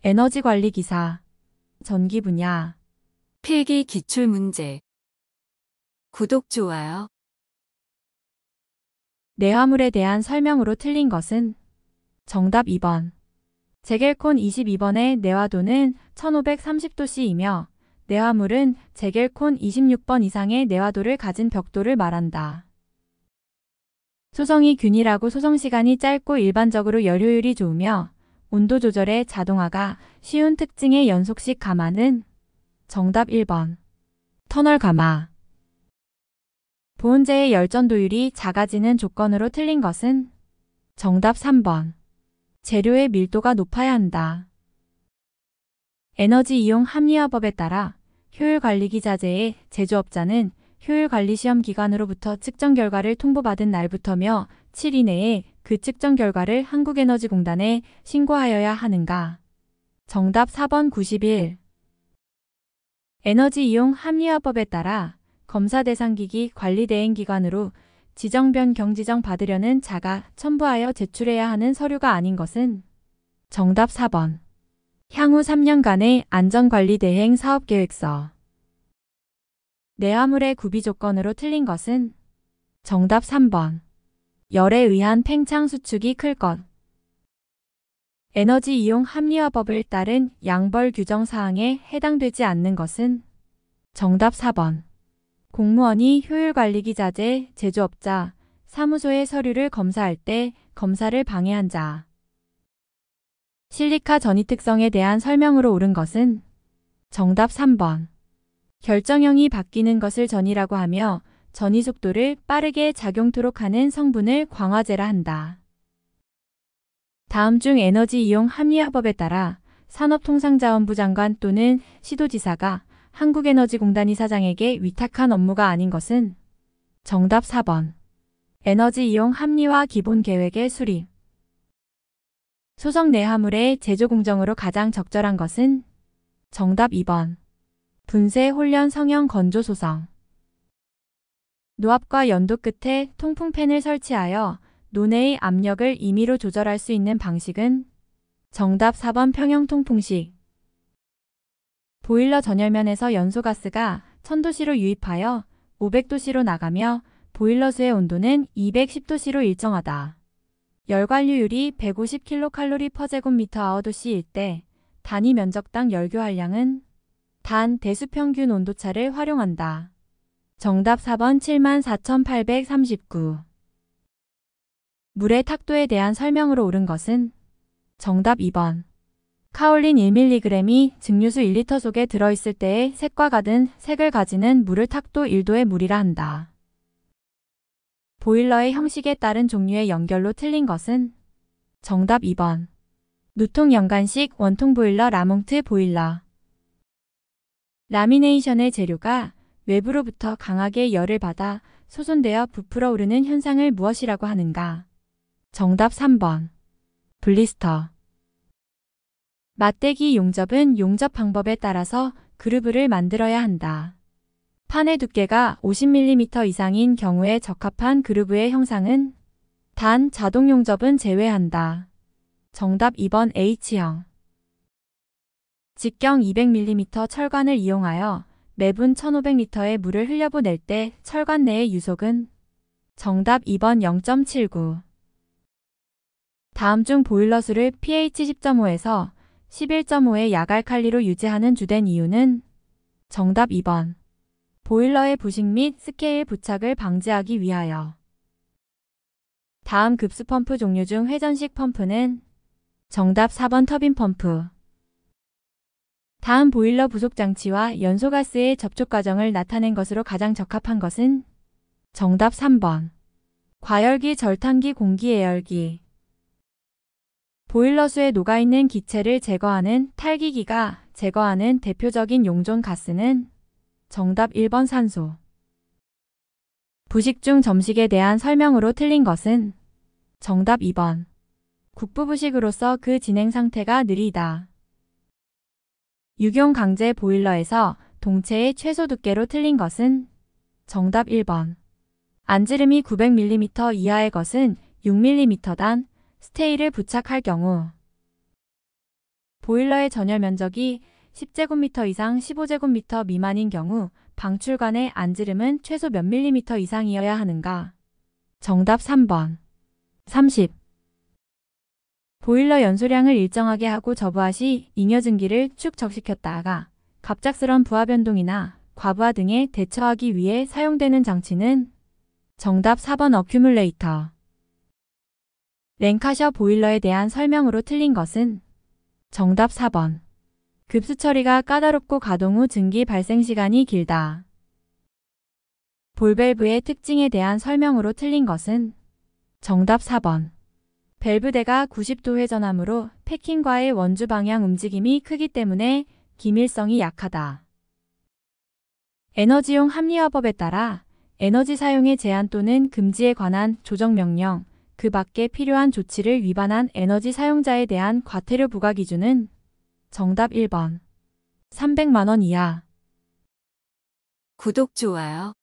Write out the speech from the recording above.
에너지관리기사, 전기 분야. 필기 기출문제. 구독, 좋아요. 내화물에 대한 설명으로 틀린 것은 정답 2번. 제겔콘 22번의 내화도는 1530도씨이며 내화물은 제겔콘 26번 이상의 내화도를 가진 벽돌을 말한다. 소성이 균일하고 소성시간이 짧고 일반적으로 열효율이 좋으며 온도 조절의 자동화가 쉬운 특징의 연속식 가마는 정답 1번. 터널 가마. 보온재의 열전도율이 작아지는 조건으로 틀린 것은 정답 3번. 재료의 밀도가 높아야 한다. 에너지 이용 합리화법에 따라 효율관리기자재의 제조업자는 효율관리시험기관으로부터 측정 결과를 통보받은 날부터며 7일 내에 그 측정 결과를 한국에너지공단에 신고하여야 하는가? 정답 4번 91. 에너지 이용 합리화법에 따라 검사 대상기기 관리대행기관으로 지정변 경지정 받으려는 자가 첨부하여 제출해야 하는 서류가 아닌 것은 정답 4번. 향후 3년간의 안전관리대행 사업계획서. 내화물의 구비 조건으로 틀린 것은 정답 3번. 열에 의한 팽창 수축이 클 것. 에너지 이용 합리화법을 따른 양벌 규정 사항에 해당되지 않는 것은 정답 4번. 공무원이 효율관리기자재 제조업자 사무소의 서류를 검사할 때 검사를 방해한 자. 실리카 전이 특성에 대한 설명으로 옳은 것은 정답 3번. 결정형이 바뀌는 것을 전이라고 하며 전이 속도를 빠르게 작용토록 하는 성분을 광화제라 한다. 다음 중 에너지 이용 합리화법에 따라 산업통상자원부 장관 또는 시도지사가 한국에너지공단 이사장에게 위탁한 업무가 아닌 것은 정답 4번. 에너지 이용 합리화 기본계획의 수립. 소성 내화물의 제조 공정으로 가장 적절한 것은 정답 2번. 분쇄 혼련 성형 건조 소성. 노압과 연도 끝에 통풍팬을 설치하여 노내의 압력을 임의로 조절할 수 있는 방식은 정답 4번 평형 통풍식. 보일러 전열면에서 연소가스가 1000도씨로 유입하여 500도씨로 나가며 보일러수의 온도는 210도씨로 일정하다. 열관류율이 150kcal/제곱미터/일 때 단위 면적당 열교활량은 단 대수평균 온도차를 활용한다. 정답 4번 74,839. 물의 탁도에 대한 설명으로 옳은 것은 정답 2번. 카올린 1mg이 증류수 1리터 속에 들어있을 때의 색과 같은 색을 가지는 물을 탁도 1도의 물이라 한다. 보일러의 형식에 따른 종류의 연결로 틀린 것은 정답 2번. 누통 연관식 원통 보일러 라몽트 보일러. 라미네이션의 재료가 외부로부터 강하게 열을 받아 소손되어 부풀어 오르는 현상을 무엇이라고 하는가? 정답 3번. 블리스터. 맞대기 용접은 용접 방법에 따라서 그루브를 만들어야 한다. 판의 두께가 50mm 이상인 경우에 적합한 그루브의 형상은 단 자동 용접은 제외한다. 정답 2번 H형. 직경 200mm 철관을 이용하여 매분 1500리터의 물을 흘려보낼 때 철관 내의 유속은 정답 2번 0.79. 다음 중 보일러수를 pH 10.5에서 11.5의 약알칼리로 유지하는 주된 이유는 정답 2번. 보일러의 부식 및 스케일 부착을 방지하기 위하여. 다음 급수펌프 종류 중 회전식 펌프는 정답 4번 터빈 펌프. 다음 보일러 부속장치와 연소가스의 접촉 과정을 나타낸 것으로 가장 적합한 것은 정답 3번. 과열기 절탄기 공기예열기. 보일러수에 녹아있는 기체를 제거하는 탈기기가 제거하는 대표적인 용존 가스는 정답 1번 산소. 부식 중 점식에 대한 설명으로 틀린 것은 정답 2번. 국부부식으로서 그 진행 상태가 느리다. 유경 강제 보일러에서 동체의 최소 두께로 틀린 것은 정답 1번. 안지름이 900mm 이하의 것은 6mm 단 스테일을 부착할 경우. 보일러의 전열 면적이 10제곱미터 이상 15제곱미터 미만인 경우 방출관의 안지름은 최소 몇 밀리미터 이상이어야 하는가? 정답 3번. 30. 보일러 연소량을 일정하게 하고 저부하 시 잉여증기를 축 적시켰다가 갑작스런 부하 변동이나 과부하 등에 대처하기 위해 사용되는 장치는 정답 4번 어큐뮬레이터. 랭카셔 보일러에 대한 설명으로 틀린 것은 정답 4번. 급수 처리가 까다롭고 가동 후 증기 발생 시간이 길다. 볼밸브의 특징에 대한 설명으로 틀린 것은 정답 4번. 밸브대가 90도 회전하므로 패킹과의 원주 방향 움직임이 크기 때문에 기밀성이 약하다. 에너지용 합리화법에 따라 에너지 사용의 제한 또는 금지에 관한 조정명령, 그 밖에 필요한 조치를 위반한 에너지 사용자에 대한 과태료 부과 기준은 정답 1번. 300만 원 이하. 구독, 좋아요.